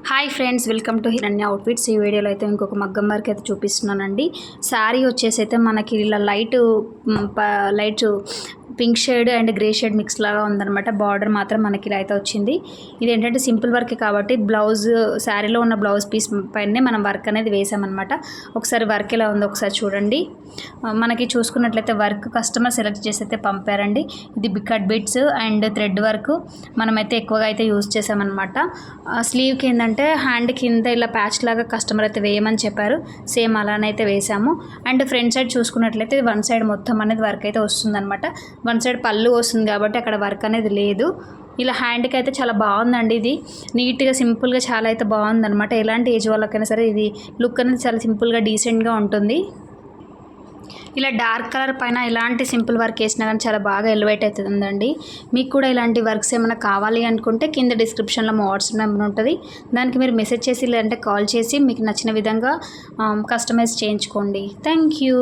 Hi friends, welcome to హిరణ్య outfits. ఈ వీడియోలో అయితే ఇంకొక మగ్గం వర్క్ అయితే చూపిస్తున్నానండి. శారీ వచ్చేసి అయితే మనకి ఇలా light pink shade and grey shade mix లాగా ఉందన్నమాట. బార్డర్ మాత్రం మనకి ఇలా అయితే వచ్చింది. ఇది ఏంటంటే సింపుల్ వర్క్ కాబట్టి బ్లౌజ్ శారీలో ఉన్న బ్లౌజ్ పీస్ పైనే మనం వర్క్ అనేది వేసామన్నమాట. ఒకసారి వర్క్ ఎలా ఉందో ఒకసారి చూడండి. మనకి చూసుకున్నట్లయితే వర్క్ కస్టమర్ సెలెక్ట్ చేసి అయితే పంపారండి. ఇది cut bits and thread work మనమైతే ఎక్కువగా అయితే యూజ్ చేసామన్నమాట. స్లీవ్కి ఏంటంటే హ్యాండ్ కింద ఇలా ప్యాచ్ లాగా కస్టమర్ అయితే వేయమని చెప్పారు. సేమ్ అలానైతే వేసాము. అండ్ ఫ్రంట్ సైడ్ చూసుకున్నట్లయితే వన్ సైడ్ మొత్తం అనేది వర్క్ అయితే వస్తుందన్నమాట. వన్ సైడ్ పళ్ళు వస్తుంది కాబట్టి అక్కడ వర్క్ అనేది లేదు. ఇలా హ్యాండ్కి అయితే చాలా బాగుందండి. ఇది నీట్గా సింపుల్గా చాలా అయితే బాగుందన్నమాట. ఎలాంటి ఏజ్ వాళ్ళకైనా సరే ఇది లుక్ అనేది చాలా సింపుల్గా డీసెంట్గా ఉంటుంది. ఇలా డార్క్ కలర్ పైన ఇలాంటి సింపుల్ వర్క్ వేసినా కానీ చాలా బాగా ఎలివేట్ అవుతుందండి. మీకు కూడా ఇలాంటి వర్క్స్ ఏమైనా కావాలి అనుకుంటే కింద డిస్క్రిప్షన్లో మా వాట్సాప్ నెంబర్ ఉంటుంది. దానికి మీరు మెసేజ్ చేసి లేదంటే కాల్ చేసి మీకు నచ్చిన విధంగా కస్టమైజ్ చేయించుకోండి. Thank you.